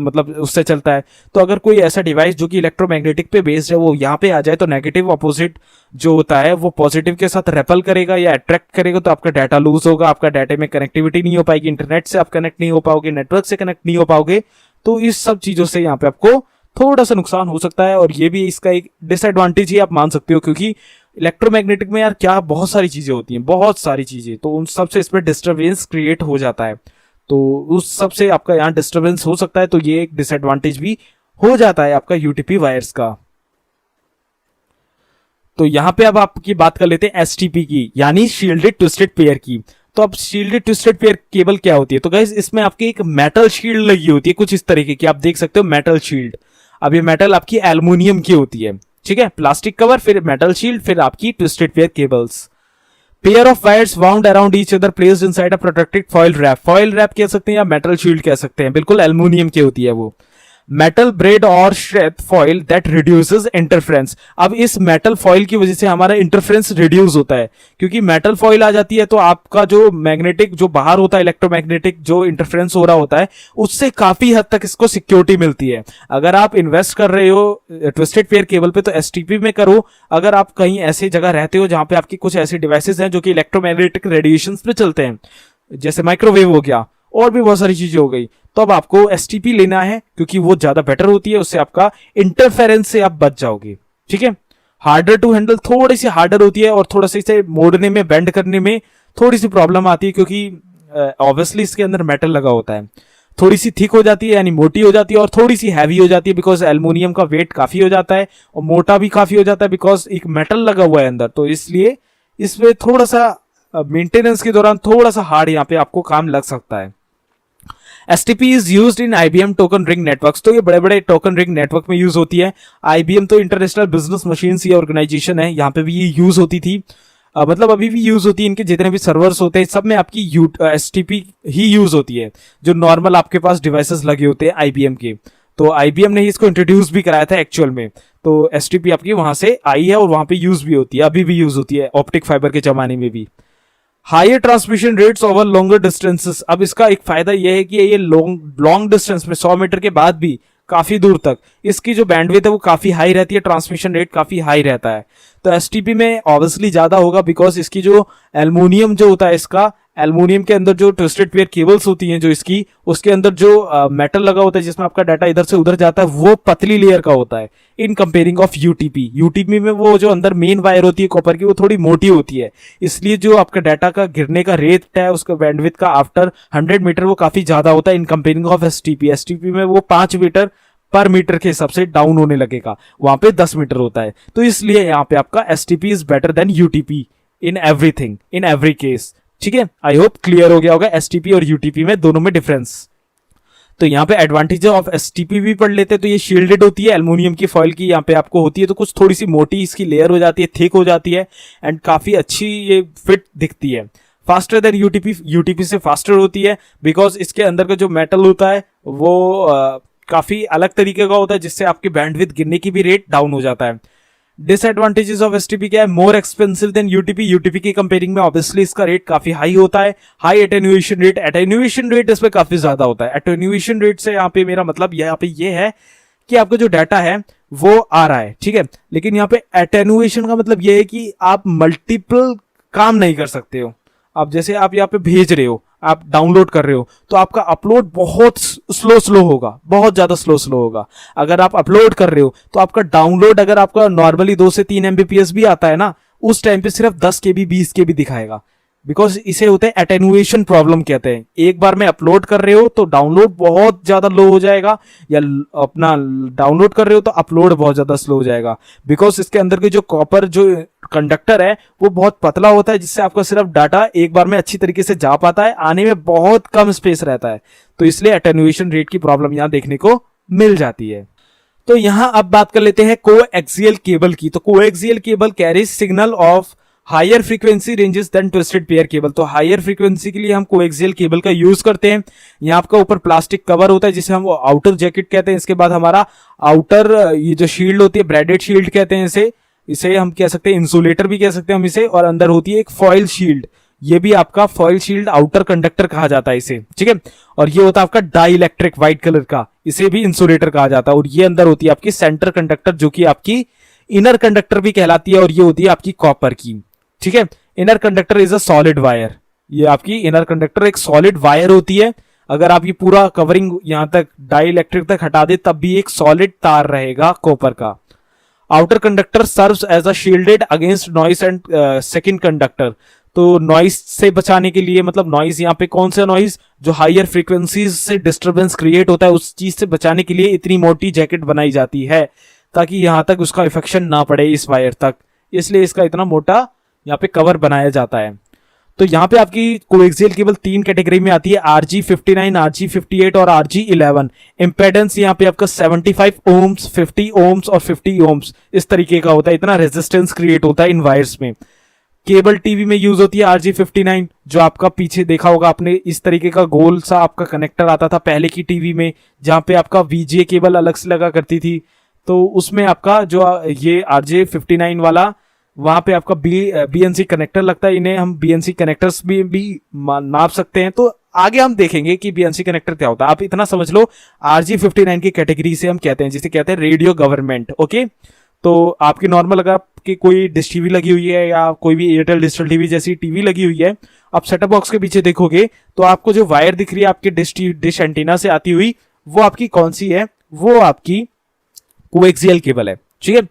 मतलब उससे चलता है। तो अगर कोई ऐसा डिवाइस जो कि इलेक्ट्रोमैग्नेटिक पे बेस्ड है वो यहाँ पे आ जाए तो नेगेटिव अपोजिट जो होता है वो पॉजिटिव के साथ रेपल करेगा या अट्रैक्ट करेगा, तो आपका डाटा लूज होगा, आपका डाटा में कनेक्टिविटी नहीं हो पाएगी, इंटरनेट से आप कनेक्ट नहीं हो पाओगे, नेटवर्क से कनेक्ट नहीं हो पाओगे। तो इस सब चीजों से यहाँ पे आपको थोड़ा सा नुकसान हो सकता है और ये भी इसका एक डिसएडवांटेज ही आप मान सकते हो, क्योंकि इलेक्ट्रोमैग्नेटिक में यार क्या बहुत सारी चीजें होती हैं, बहुत सारी चीजें, तो उन सब से इसमें डिस्टर्बेंस क्रिएट हो जाता है। तो उस सब से आपका यहाँ डिस्टर्बेंस हो सकता है, तो ये एक डिसएडवांटेज भी हो जाता है आपका यूटीपी वायर्स का। तो यहाँ पे अब आपकी बात कर लेते हैं एसटीपी की, यानी शील्डेड ट्विस्टेड पेयर की। तो अब शील्डेड ट्विस्टेड पेयर केबल क्या होती है? तो गाइस इसमें आपकी एक मेटल शील्ड लगी होती है कुछ इस तरीके की, आप देख सकते हो मेटल शील्ड। अब ये मेटल आपकी एल्युमिनियम की होती है, ठीक है, प्लास्टिक कवर, फिर मेटल शील्ड, फिर आपकी twisted pair cables. Pair of wires wound around each other placed inside a protected foil wrap. Foil wrap कह सकते हैं या मेटल शील्ड कह सकते हैं, बिल्कुल एल्युमिनियम की होती है वो। मेटल ब्रेड और shred foil that reduces interference. अब इस मेटल फॉइल की वजह से हमारा इंटरफेरेंस रिड्यूस होता है, क्योंकि मेटल फॉइल आ जाती है तो आपका जो मैग्नेटिक जो बाहर होता है, इलेक्ट्रोमैग्नेटिक जो इंटरफेरेंस हो रहा होता है, उससे काफी हद तक इसको सिक्योरिटी मिलती है। अगर आप इन्वेस्ट कर रहे हो ट्विस्टेड पेयर केबल पे तो एसटीपी में करो। अगर आप कहीं ऐसी जगह रहते हो जहां पे आपकी कुछ ऐसी डिवाइसेस हैं जो कि इलेक्ट्रोमैग्नेटिक रेडिएशन पे चलते हैं, जैसे माइक्रोवेव हो गया और भी बहुत सारी चीजें हो गई, तो अब आपको एसटीपी लेना है क्योंकि वो ज्यादा बेटर होती है, उससे आपका इंटरफेरेंस से आप बच जाओगे। ठीक है, हार्डर टू हैंडल, थोड़ी सी हार्डर होती है और थोड़ा सा इसे मोड़ने में, बेंड करने में थोड़ी सी प्रॉब्लम आती है, क्योंकि ऑब्वियसली इसके अंदर मेटल लगा होता है। थोड़ी सी थिक हो जाती है यानी मोटी हो जाती है और थोड़ी सी हैवी हो जाती है, बिकॉज एल्युमिनियम का वेट काफी हो जाता है और मोटा भी काफी हो जाता है बिकॉज एक मेटल लगा हुआ है अंदर। तो इसलिए इसमें थोड़ा सा मेंटेनेंस के दौरान थोड़ा सा हार्ड यहाँ पे आपको काम लग सकता है। STP is used in IBM token ring networks. तो ये बड़े बड़े टोकन रिंग नेटवर्क में यूज होती है। IBM तो इंटरनेशनल बिजनेस मशीन्स ये ऑर्गेनाइजेशन है, यहाँ पे भी ये यूज होती थी, मतलब अभी भी यूज होती है। इनके जितने भी सर्वर्स होते हैं सब में आपकी STP ही यूज होती है, जो नॉर्मल आपके पास डिवाइसेस लगे होते हैं IBM के। तो IBM ने ही इसको इंट्रोड्यूस भी कराया था एक्चुअल में। तो STP आपकी वहां से आई है और वहां पे यूज भी होती है, अभी भी यूज होती है ऑप्टिक फाइबर के जमाने में भी। Higher transmission rates over longer distances. अब इसका एक फायदा यह है कि ये लॉन्ग डिस्टेंस में 100 मीटर के बाद भी काफी दूर तक इसकी जो बैंडविड्थ है वो काफी हाई रहती है, ट्रांसमिशन रेट काफी हाई रहता है। तो एसटीपी में ऑब्वियसली ज्यादा होगा बिकॉज इसकी जो एल्युमिनियम जो होता है, इसका एल्युमिनियम के अंदर जो ट्विस्टेड पेयर केबल्स होती हैं जो इसकी, उसके अंदर जो मेटल लगा होता है जिसमें आपका डाटा इधर से उधर जाता है, वो पतली लेयर का होता है इन कंपेयरिंग ऑफ यूटीपी में वो जो अंदर मेन वायर होती है कॉपर की वो थोड़ी मोटी होती है, इसलिए जो आपका डाटा का गिरने का रेट है उसका बैंडविड्थ का आफ्टर 100 मीटर वो काफी ज्यादा होता है इन कंपेयरिंग ऑफ एसटीपी में वो 5 मीटर पर मीटर के हिसाब से डाउन होने लगेगा, वहां पे 10 मीटर होता है। तो इसलिए यहाँ पे आपका STP is better than UTP in everything, in every case. ठीक है, आई होप क्लियर हो गया होगा एसटीपी और यूटीपी में दोनों में डिफरेंस। तो यहाँ पे एडवांटेज ऑफ एसटीपी भी पढ़ लेते हैं। तो ये शील्डेड होती है, एल्युमिनियम की फॉइल की यहाँ पे आपको होती है, तो कुछ थोड़ी सी मोटी इसकी लेयर हो जाती है, थिक हो जाती है, एंड काफी अच्छी ये फिट दिखती है। फास्टर देन यूटीपी, यूटीपी से फास्टर होती है बिकॉज इसके अंदर का जो मेटल होता है वो काफी अलग तरीके का होता है, जिससे आपकी बैंडविड्थ गिरने की भी रेट डाउन हो जाता है। डिसएडवांटेजेस ऑफ एसटीपी क्या है? More expensive than UTP, UTP की कंपेयरिंग में ऑब्वियसली इसका रेट काफी हाई होता है। High attenuation rate, attenuation rate इसमें काफी ज्यादा होता है। एटेन्यूएशन रेट से यहाँ पे मेरा मतलब यहाँ पे ये है कि आपका जो डाटा है वो आ रहा है, ठीक है, लेकिन यहाँ पे एटेन्यूएशन का मतलब ये है कि आप मल्टीपल काम नहीं कर सकते हो। आप जैसे आप यहाँ पे भेज रहे हो, आप डाउनलोड कर रहे हो, तो आपका अपलोड बहुत स्लो होगा, बहुत ज्यादा स्लो होगा। अगर आप अपलोड कर रहे हो तो आपका डाउनलोड, अगर आपका नॉर्मली 2 से 3 MBPS भी आता है ना, उस टाइम पे सिर्फ 10 KB 20 KB दिखाएगा, बिकॉज इसे होते हैं एटेन्युएशन प्रॉब्लम कहते हैं। एक बार में अपलोड कर रहे हो तो डाउनलोड बहुत ज्यादा लो हो जाएगा, या अपना डाउनलोड कर रहे हो तो अपलोड बहुत ज्यादा स्लो हो जाएगा, बिकॉज इसके अंदर के जो कॉपर जो कंडक्टर है वो बहुत पतला होता है, जिससे आपका सिर्फ डाटा एक बार में अच्छी तरीके से जा पाता है, आने में बहुत कम स्पेस रहता है। तो इसलिए एटेन्युएशन रेट की प्रॉब्लम यहां देखने को मिल जाती है। तो यहां अब बात कर लेते हैं कोएक्सियल केबल की। तो coaxial cable carries signal of higher frequency ranges than twisted pair cable. तो हायर फ्रीक्वेंसी के लिए हम कोएक्सियल केबल का यूज करते हैं। यहाँ आपका ऊपर प्लास्टिक कवर होता है जिसे हम आउटर जैकेट कहते हैं। इसके बाद हमारा आउटर ये जो शील्ड होती है, ब्रेडेड शील्ड कहते हैं इसे हम कह सकते हैं, इंसुलेटर भी कह सकते हैं हम इसे, और अंदर होती है एक फॉइल शील्ड, ये भी आपका फॉइल शील्ड आउटर कंडक्टर कहा जाता है इसे, ठीक है। और ये होता है आपका डाई इलेक्ट्रिक व्हाइट कलर का, इसे भी इंसुलेटर कहा जाता है। और ये अंदर होती है आपकी सेंटर कंडक्टर, जो कि आपकी इनर कंडक्टर भी कहलाती है, और ये होती है आपकी कॉपर की, ठीक है। Inner conductor is a solid wire, ये आपकी इनर कंडक्टर एक सॉलिड वायर होती है। अगर आप ये पूरा कवरिंग यहां तक डाई इलेक्ट्रिक तक हटा दे तब भी एक सॉलिड तार रहेगा कॉपर का। Outer conductor serves as a shielded against noise and second conductor. तो नॉइस से बचाने के लिए, मतलब नॉइस यहाँ पे कौन सा नॉइस, जो हायर फ्रीक्वेंसीज से डिस्टरबेंस क्रिएट होता है, उस चीज से बचाने के लिए इतनी मोटी जैकेट बनाई जाती है ताकि यहां तक उसका इफेक्शन ना पड़े इस वायर तक, इसलिए इसका इतना मोटा यहाँ पे कवर बनाया जाता है। तो यहाँ पे आपकी कोएक्सियल केबल 3 कैटेगरी में आती है, RG59, RG58 और RG11। इंपेडेंस यहाँ पे आपका 75 ओम्स, 50 ओम्स और 50 ओम्स इस तरीके का होता है। इतना रेजिस्टेंस क्रिएट होता है इन वायर्स में। केबल टीवी में यूज होती है RG59, जो आपका पीछे देखा होगा आपने, इस तरीके का गोल सा आपका कनेक्टर आता था पहले की टीवी में, जहां पे आपका VGA केबल अलग से लगा करती थी। तो उसमें आपका जो ये RJ59 वाला, वहां पे आपका BNC कनेक्टर लगता है। इन्हें हम BNC कनेक्टर्स भी नाप सकते हैं। तो आगे हम देखेंगे कि BNC कनेक्टर क्या होता है। आप इतना समझ लो, RG59 की कैटेगरी से हम कहते हैं, जिसे कहते हैं रेडियो गवर्नमेंट, ओके। तो आपकी नॉर्मल अगर आपकी कोई डिश टीवी लगी हुई है या कोई भी एयरटेल डिजिटल टीवी जैसी टीवी लगी हुई है, आप सेटअप बॉक्स के पीछे देखोगे तो आपको जो वायर दिख रही है आपके डिश एंटीना से आती हुई, वो आपकी कौन सी है? वो आपकी कोएक्सियल केबल है, ठीक है।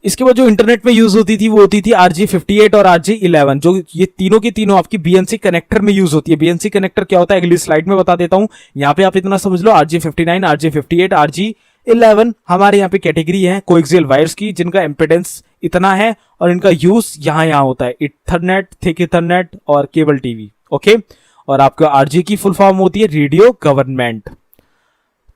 इसके बाद जो इंटरनेट में यूज होती थी वो होती थी RG58 और RG11, जो ये तीनों की तीनों आपकी BNC कनेक्टर में यूज होती है। BNC कनेक्टर क्या होता है अगली स्लाइड में बता देता हूं। यहाँ पे आप इतना समझ लो, RG59, RG58, RG11 हमारे यहाँ पे कैटेगरी है कोएक्सियल वायर्स की, जिनका इम्पिडेंस इतना है और इनका यूज यहाँ होता है, इथरनेट, थिक इथरनेट और केबल टीवी, ओके। और आपका RG की फुल फॉर्म होती है रेडियो गवर्नमेंट।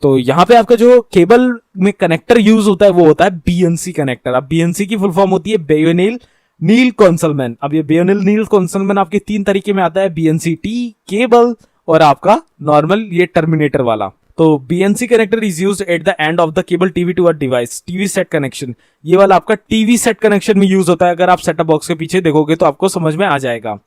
तो यहाँ पे आपका जो केबल में कनेक्टर यूज होता है वो होता है BNC कनेक्टर। अब BNC की फुल फॉर्म होती है बेयोनिल नील कॉन्सलमैन। अब ये बेयोनिल नील कॉन्सलमैन आपके 3 तरीके में आता है, BNC-T केबल और आपका नॉर्मल ये टर्मिनेटर वाला। तो BNC connector is used at the end of the cable TV to a device, TV set connection. ये वाला आपका टीवी सेट कनेक्शन में यूज होता है। अगर आप सेटअप बॉक्स के पीछे देखोगे तो आपको समझ में आ जाएगा।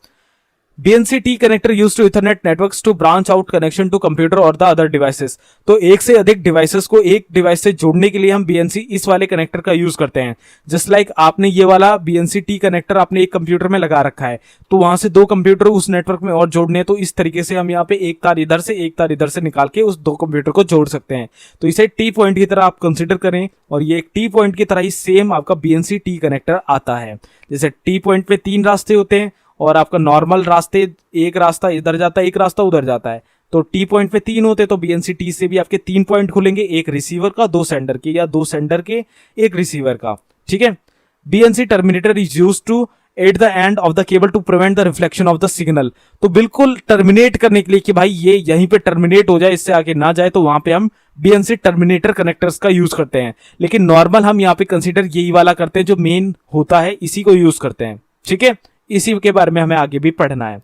BNC-T connector used to ethernet networks to branch out connection to computer और द अदर डिवाइसेस। तो एक से अधिक डिवाइसेस को एक डिवाइस से जोड़ने के लिए हम BNC इस वाले कनेक्टर का यूज करते हैं। जस्ट लाइक आपने ये वाला BNC-T कनेक्टर आपने एक कंप्यूटर में लगा रखा है, तो वहां से 2 कंप्यूटर उस नेटवर्क में और जोड़ने हैं, तो इस तरीके से हम यहाँ पे एक तार इधर से एक तार इधर से निकाल के उस 2 कंप्यूटर को जोड़ सकते हैं। तो इसे T पॉइंट की तरह आप कंसिडर करें, और ये एक T पॉइंट की तरह ही सेम आपका BNC-T कनेक्टर आता है। जैसे T पॉइंट पे 3 रास्ते होते हैं और आपका नॉर्मल रास्ते, एक रास्ता इधर जाता है, एक रास्ता उधर जाता है। तो टी पॉइंट पे 3 होते, तो बीएनसी टी से भी आपके 3 पॉइंट खुलेंगे, एक रिसीवर का 2 सेंडर के, या 2 सेंडर के 1 रिसीवर का। ठीक है। BNC terminator is used to at the end of the cable to prevent the reflection of the signal. तो बिल्कुल टर्मिनेट करने के लिए कि भाई ये यहीं पे टर्मिनेट हो जाए, इससे आगे ना जाए, तो वहां पे हम बीएनसी टर्मिनेटर कनेक्टर्स का यूज करते हैं। लेकिन नॉर्मल हम यहाँ पे कंसीडर यही वाला करते हैं जो मेन होता है, इसी को यूज करते हैं। ठीक है, इसी के बारे में हमें आगे भी पढ़ना है।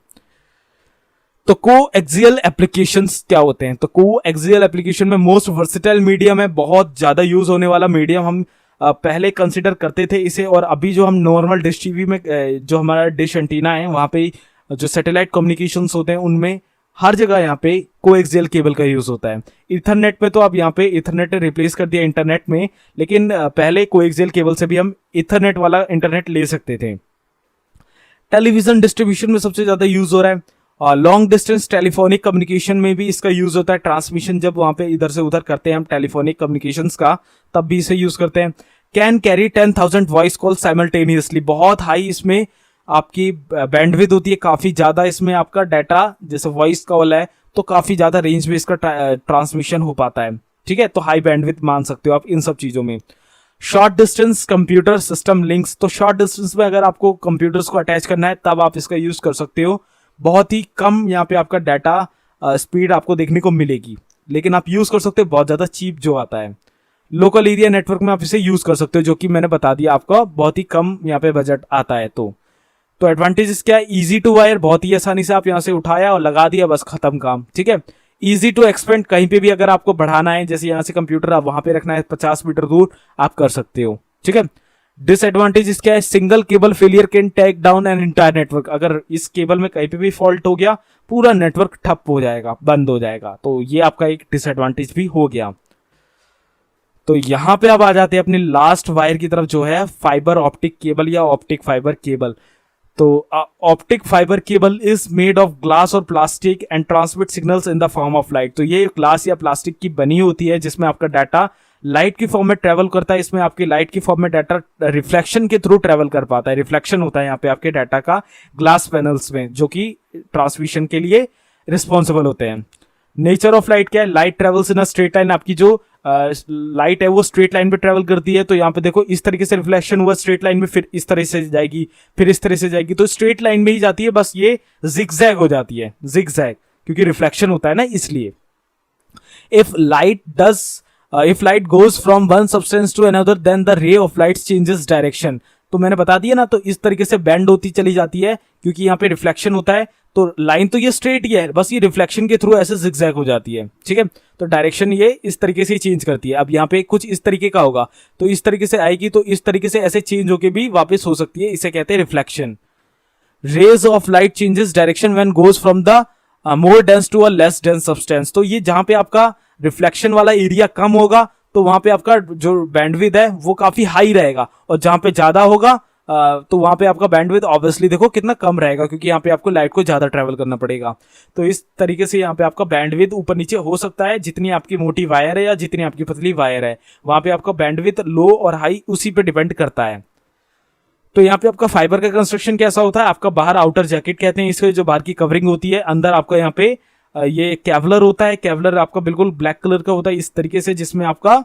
तो कोएक्सियल एप्लीकेशंस क्या होते हैं? तो कोएक्सियल एप्लीकेशन में मोस्ट वर्सेटाइल मीडियम है, बहुत ज्यादा यूज होने वाला मीडियम हम पहले कंसिडर करते थे इसे, और अभी जो हम नॉर्मल डिश टीवी में जो हमारा डिश एंटीना है वहां पे जो सैटेलाइट कम्युनिकेशंस होते हैं उनमें हर जगह यहाँ पे कोएक्सियल केबल का यूज होता है। इथरनेट में तो अब यहाँ पे इथरनेट ने रिप्लेस कर दिया इंटरनेट में, लेकिन पहले कोएक्सियल केबल से भी हम इथरनेट वाला इंटरनेट ले सकते थे। टेलीविजन डिस्ट्रीब्यूशन में सबसे ज्यादा यूज हो रहा है, और लॉन्ग डिस्टेंस टेलीफोनिक कम्युनिकेशन में भी इसका यूज होता है। ट्रांसमिशन जब वहां पे इधर से उधर करते हैं हम टेलीफोनिक कम्युनिकेशंस का, तब भी इसे यूज करते हैं। Can carry 10,000 voice call simultaneously, बहुत हाई इसमें आपकी बैंडविड्थ होती है, काफी ज्यादा इसमें आपका डाटा, जैसे वॉइस कॉल है तो काफी ज्यादा रेंज में इसका ट्रांसमिशन हो पाता है। ठीक है, तो हाई बैंडविड्थ मान सकते हो आप इन सब चीजों में। Short distance computer system links, तो शॉर्ट डिस्टेंस में अगर आपको कंप्यूटर्स को अटैच करना है तब आप इसका यूज कर सकते हो। बहुत ही कम यहाँ पे आपका डाटा स्पीड आपको देखने को मिलेगी, लेकिन आप यूज कर सकते हो, बहुत ज्यादा चीप जो आता है। लोकल एरिया नेटवर्क में आप इसे यूज कर सकते हो, जो कि मैंने बता दिया आपका बहुत ही कम यहाँ पे बजट आता है। तो एडवांटेजेस क्या है? इजी टू वायर, बहुत ही आसानी से आप यहाँ से उठाया और लगा दिया, बस खत्म काम। ठीक है। इजी टू एक्सपेंड, कहीं पे भी अगर आपको बढ़ाना है, जैसे यहाँ से कंप्यूटर आप वहां पे रखना है 50 मीटर दूर, आप कर सकते हो। ठीक है। डिसएडवांटेज क्या है? Single cable failure can take down an entire network, अगर इस केबल में कहीं पे भी फॉल्ट हो गया पूरा नेटवर्क ठप हो जाएगा, बंद हो जाएगा, तो ये आपका एक डिसएडवांटेज भी हो गया। तो यहां पे अब आ जाते हैं अपनी लास्ट वायर की तरफ, जो है फाइबर ऑप्टिक केबल या ऑप्टिक फाइबर केबल। तो optic fibre cable is made of glass और plastic and transmit signals in the form of light. तो ये ग्लास या प्लास्टिक की बनी होती है, जिसमें आपका डाटा लाइट की फॉर्म में ट्रेवल करता है। इसमें आपकी लाइट की फॉर्म में डाटा रिफ्लेक्शन के थ्रू ट्रेवल कर पाता है, रिफ्लेक्शन होता है यहाँ पे आपके डाटा का ग्लास पैनल्स में, जो कि ट्रांसमिशन के लिए रिस्पॉन्सिबल होते हैं। नेचर ऑफ लाइट क्या है? Light travels in a straight line, आपकी जो लाइट है वो स्ट्रेट लाइन पे ट्रेवल करती है। तो यहाँ पे देखो इस तरीके से रिफ्लेक्शन हुआ स्ट्रेट लाइन में, फिर इस तरह से जाएगी, फिर इस तरह से जाएगी, तो स्ट्रेट लाइन में ही जाती है, बस ये जिगजैग हो जाती है, जिगजैग, क्योंकि रिफ्लेक्शन होता है ना, इसलिए। If light goes from one substance to another, then the ray of light changes direction. तो मैंने बता दिया ना, तो इस तरीके से बेंड होती चली जाती है, क्योंकि यहाँ पे रिफ्लेक्शन होता है। तो लाइन तो ये स्ट्रेट ही है, बस ये रिफ्लेक्शन के थ्रू ऐसे जिगजैग हो जाती है। ठीक है, तो डायरेक्शन ये इस तरीके से चेंज करती है। अब यहाँ पे कुछ इस तरीके का होगा, तो इस तरीके से आएगी, तो इस तरीके से ऐसे चेंज होके भी वापस हो सकती है, इसे कहते हैं reflection. Rays of light changes direction when goes from the more dense to a less dense substance. तो ये जहां पे आपका रिफ्लेक्शन वाला एरिया कम होगा, तो वहां पे आपका जो बैंडविड्थ है वो काफी हाई रहेगा, और जहां पे ज्यादा होगा तो वहां पे आपका बैंडविड्थ ऑब्वियसली देखो कितना कम रहेगा, क्योंकि यहाँ पे आपको लाइट को ज्यादा ट्रेवल करना पड़ेगा। तो इस तरीके से यहाँ पे आपका बैंडविड्थ ऊपर नीचे हो सकता है, जितनी आपकी मोटी वायर है या जितनी आपकी पतली वायर है, वहां पे आपका बैंडविड्थ लो और हाई उसी पे डिपेंड करता है। तो यहाँ पे आपका फाइबर का कंस्ट्रक्शन कैसा होता है? आपका बाहर आउटर जैकेट कहते हैं इसको, जो बाहर की कवरिंग होती है, अंदर आपका यहाँ पे ये केवलर होता है। केवलर आपका बिल्कुल ब्लैक कलर का होता है इस तरीके से, जिसमें आपका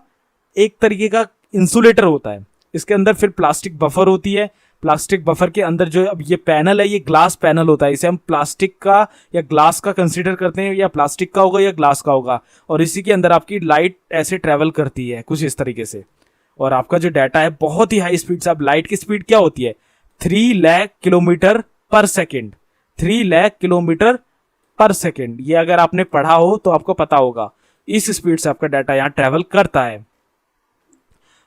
एक तरीके का इंसुलेटर होता है। इसके अंदर फिर प्लास्टिक बफर होती है। प्लास्टिक बफर के अंदर जो अब ये पैनल है, ये ग्लास पैनल होता है। इसे हम प्लास्टिक का या ग्लास का कंसीडर करते हैं, या प्लास्टिक का होगा या ग्लास का होगा, और इसी के अंदर आपकी लाइट ऐसे ट्रेवल करती है कुछ इस तरीके से, और आपका जो डाटा है बहुत ही हाई स्पीड से। अब लाइट की स्पीड क्या होती है? 3 लाख किलोमीटर पर सेकेंड, 3 लाख किलोमीटर पर सेकेंड। ये अगर आपने पढ़ा हो तो आपको पता होगा, इस स्पीड से आपका डाटा यहाँ ट्रेवल करता है।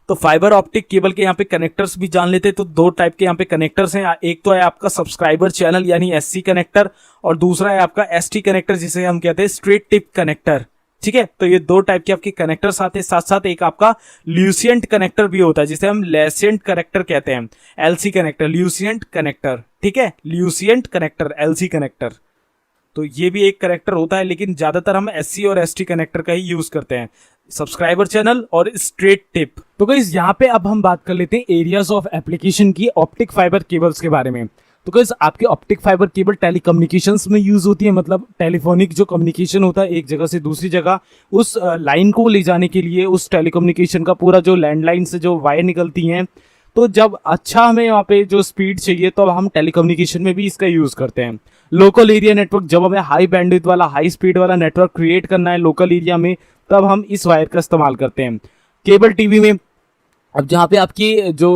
तो फाइबर ऑप्टिक केबल के यहाँ पे कनेक्टर्स भी जान लेते हैं। तो दो टाइप के यहाँ पे कनेक्टर्स हैं, एक तो है आपका सब्सक्राइबर चैनल यानी एससी कनेक्टर, और दूसरा है आपका एसटी कनेक्टर, जिसे हम कहते हैं स्ट्रेट टिप कनेक्टर। ठीक है, तो ये दो टाइप के आपके कनेक्टर्स आते हैं। साथ साथ एक आपका ल्यूसिएंट कनेक्टर भी होता है, जिसे हम लेसेंट कनेक्टर कहते हैं, एलसी कनेक्टर, ल्यूसिएंट कनेक्टर। ठीक है, ल्यूसिएंट कनेक्टर, एलसी कनेक्टर, तो ये भी एक कनेक्टर होता है, लेकिन ज्यादातर हम एससी और एसटी कनेक्टर का ही यूज करते हैं, सब्सक्राइबर चैनल और स्ट्रेट टिप। तो गाइस यहाँ पे अब हम बात कर लेते हैं एरियाज ऑफ एप्लीकेशन की ऑप्टिक फाइबर केबल्स के बारे में। तो गाइस आपके ऑप्टिक फाइबर केबल टेलीकम्युनिकेशंस में यूज होती है, मतलब टेलीफोनिक जो कम्युनिकेशन होता है एक जगह से दूसरी जगह, उस लाइन को ले जाने के लिए उस टेलीकम्युनिकेशन का पूरा जो लैंडलाइन से जो वायर निकलती हैं, तो जब अच्छा हमें वहाँ पे जो स्पीड चाहिए तो हम टेलीकम्युनिकेशन में भी इसका यूज़ करते हैं। लोकल एरिया नेटवर्क, जब हमें हाई बैंडविड्थ वाला हाई स्पीड वाला नेटवर्क क्रिएट करना है लोकल एरिया में, तब हम इस वायर का इस्तेमाल करते हैं। केबल टीवी में अब जहाँ पे आपकी जो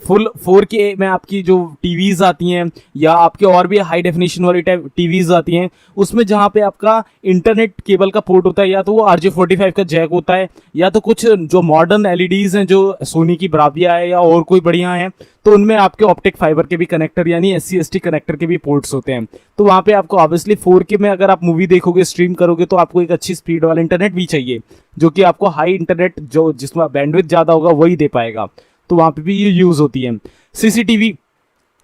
फुल 4K में आपकी जो टीवीज आती हैं या आपके और भी हाई डेफिनेशन वाली टाइप टीवीज आती हैं, उसमें जहाँ पे आपका इंटरनेट केबल का पोर्ट होता है, या तो वो RJ45 का जैक होता है, या तो कुछ जो मॉडर्न LEDs हैं जो सोनी की ब्राविया है या और कोई बढ़िया है, तो उनमें आपके ऑप्टिक फाइबर के भी कनेक्टर यानी SC/ST कनेक्टर के भी पोर्ट्स होते हैं। तो वहाँ पे आपको ऑब्वियसली 4K में अगर आप मूवी देखोगे, स्ट्रीम करोगे, तो आपको एक अच्छी स्पीड वाला इंटरनेट भी चाहिए, जो कि आपको हाई इंटरनेट जो जिसमें बैंडविड्थ ज़्यादा होगा वही दे पाएगा, तो वहाँ पे भी ये यूज़ होती है। CCTV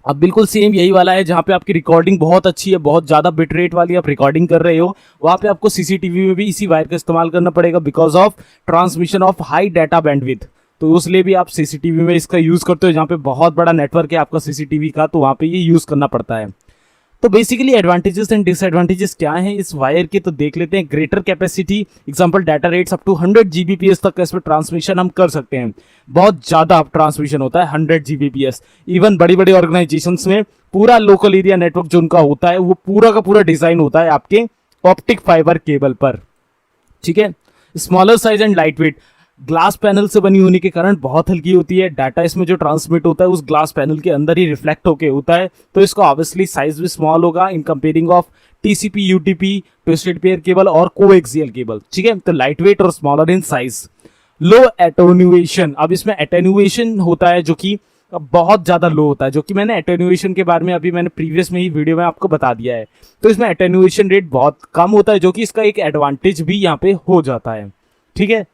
अब बिल्कुल सेम यही वाला है, जहाँ पे आपकी रिकॉर्डिंग बहुत अच्छी है, बहुत ज़्यादा बिट रेट वाली आप रिकॉर्डिंग कर रहे हो, वहाँ पे आपको CCTV में भी इसी वायर का इस्तेमाल करना पड़ेगा because of transmission of high data bandwidth. तो उसलिए भी आप CCTV में इसका यूज़ करते हो, जहाँ पे बहुत बड़ा नेटवर्क है आपका CCTV का, तो वहाँ पे ये यूज़ करना पड़ता है। तो बेसिकली एडवांटेजेस एंड डिसएडवांटेजेस क्या हैं इस वायर के, तो देख लेते हैं। Greater capacity, example data rates up to 100 Gbps तक का इसमें ट्रांसमिशन हम कर सकते हैं। बहुत ज़्यादा ट्रांसमिशन होता है 100 Gbps। इवन बड़ी बड़ी ऑर्गेनाइजेशंस में पूरा लोकल एरिया नेटवर्क जो उनका होता है वो पूरा का पूरा डिज़ाइन होता है आपके ऑप्टिक फाइबर केबल पर, ठीक है। Smaller size and light weight, glass panel से बनी होने के कारण बहुत हल्की होती है। डाटा इसमें जो ट्रांसमिट होता है उस ग्लास पैनल के अंदर ही रिफ्लेक्ट होके होता है, तो इसका ऑब्वियसली साइज भी स्मॉल होगा इन comparing of TCP, UTP, twisted pair cable और कोएक्सियल केबल, ठीक है। तो लाइट वेट और smaller in size. Low attenuation, अब इसमें एटेन्युएशन होता है जो कि बहुत ज़्यादा लो होता है, जो कि मैंने एटेन्युएशन के बारे में अभी मैंने प्रीवियस में ही वीडियो में आपको बता दिया है। तो इसमें एटेन्युएशन रेट बहुत कम होता है, जो कि इसका एक एडवांटेज भी यहाँ पे हो जाता है, ठीक है।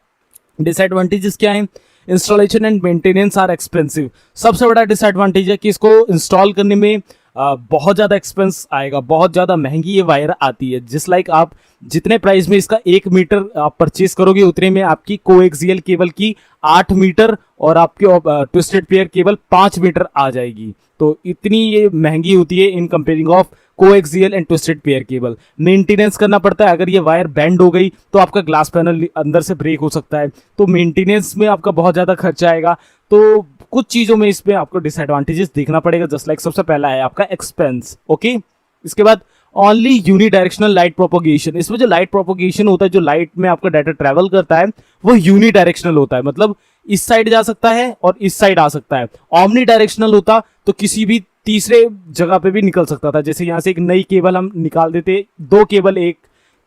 डिसएडवांटेजेस क्या है? Installation and maintenance are expensive. सबसे बड़ा डिसएडवांटेज है कि इसको इंस्टॉल करने में बहुत ज़्यादा एक्सपेंस आएगा, बहुत ज़्यादा महंगी ये वायर आती है। जिस लाइक आप जितने प्राइस में इसका 1 मीटर आप परचेज करोगे, उतने में आपकी कोएक्सियल केबल की 8 मीटर और आपके ट्विस्टेड पेयर केबल 5 मीटर आ जाएगी। तो इतनी ये महंगी होती है इन comparing of coaxial and twisted pair cable. Maintenance करना पड़ता है, अगर ये वायर बेंड हो गई तो आपका ग्लास पैनल अंदर से ब्रेक हो सकता है, तो मेंटेनेंस में आपका बहुत ज़्यादा खर्चा आएगा। तो कुछ चीज़ों में इसमें आपको डिसएडवांटेजेस देखना पड़ेगा, जस्ट लाइक सबसे पहला है आपका एक्सपेंस, ओके। इसके बाद ओनली यूनिडायरेक्शनल लाइट प्रोपोगेशन। इसमें जो लाइट प्रोपोगेशन होता है, जो लाइट में आपका डाटा ट्रैवल करता है, वो यूनिडायरेक्शनल होता है, मतलब इस साइड जा सकता है और इस साइड आ सकता है। ऑमनी डायरेक्शनल होता तो किसी भी तीसरे जगह पे भी निकल सकता था। जैसे यहाँ से एक नई केबल हम निकाल देते, 2 केबल एक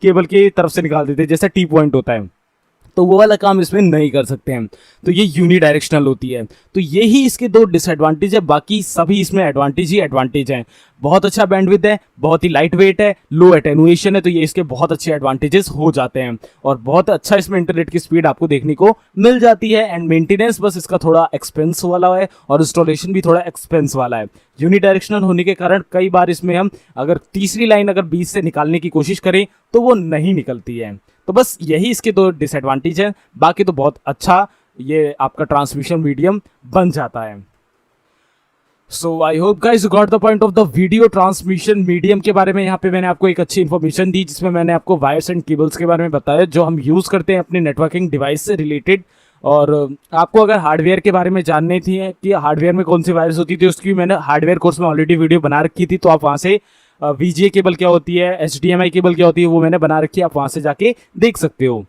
केबल की तरफ से निकाल देते, जैसे T पॉइंट होता है, तो वो वाला काम इसमें नहीं कर सकते हैं। तो ये यूनिडायरेक्शनल होती है। तो यही इसके 2 डिसएडवांटेज है, बाकी सभी इसमें एडवांटेज ही एडवांटेज हैं। बहुत अच्छा बैंडविड्थ है, बहुत ही लाइट वेट है, लो एटेन्युएशन है, तो ये इसके बहुत अच्छे एडवांटेजेस हो जाते हैं और बहुत अच्छा इसमें इंटरनेट की स्पीड आपको देखने को मिल जाती है। एंड मेंटेनेंस बस इसका थोड़ा एक्सपेंस वाला है और इंस्टॉलेशन भी थोड़ा एक्सपेंस वाला है। यूनिडायरेक्शनल होने के कारण कई बार इसमें हम अगर तीसरी लाइन अगर बीच से निकालने की कोशिश करें तो वो नहीं निकलती है। तो बस यही इसके 2 डिसएडवांटेज हैं, बाकी तो बहुत अच्छा ये आपका ट्रांसमिशन मीडियम बन जाता है। So I hope guys you got the point of the video. Transmission medium के बारे में यहाँ पे मैंने आपको एक अच्छी इन्फॉर्मेशन दी, जिसमें मैंने आपको वायर्स एंड केबल्स के बारे में बताया जो हम यूज़ करते हैं अपने नेटवर्किंग डिवाइस से रिलेटेड। और आपको अगर हार्डवेयर के बारे में जाननी थी कि हार्डवेयर में कौन सी वायर्स होती थी, उसकी मैंने हार्डवेयर कोर्स में ऑलरेडी वीडियो बना रखी थी, तो आप वहाँ से VGA केबल क्या होती है, HDMI केबल क्या होती है, वो मैंने बना रखी है, आप वहाँ से जाके देख सकते हो।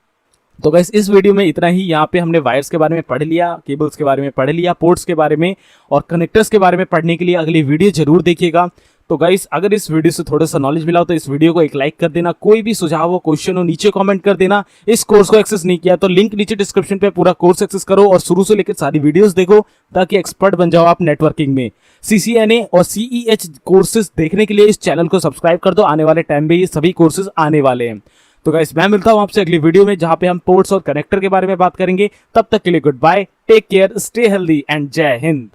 तो गाइस इस वीडियो में इतना ही। यहाँ पे हमने वायर्स के बारे में पढ़ लिया, केबल्स के बारे में पढ़ लिया, पोर्ट्स के बारे में और कनेक्टर्स के बारे में पढ़ने के लिए अगली वीडियो जरूर देखिएगा। तो गाइस अगर इस वीडियो से थोड़ा सा नॉलेज मिला हो तो इस वीडियो को एक लाइक कर देना। कोई भी सुझाव हो, क्वेश्चन हो, नीचे कमेंट कर देना। इस कोर्स को एक्सेस नहीं किया तो लिंक नीचे डिस्क्रिप्शन पे पूरा कोर्स एक्सेस करो और शुरू से लेकर सारी वीडियोस देखो, ताकि एक्सपर्ट बन जाओ आप नेटवर्किंग में। CCNA और CEH कोर्सेज देखने के लिए इस चैनल को सब्सक्राइब कर दो, आने वाले टाइम में ये सभी कोर्सेज आने वाले हैं। तो गाइस मैं मिलता हूं आपसे अगली वीडियो में, जहां पे हम पोर्ट्स और कनेक्टर के बारे में बात करेंगे। तब तक के लिए goodbye, take care, stay healthy and जय हिंद।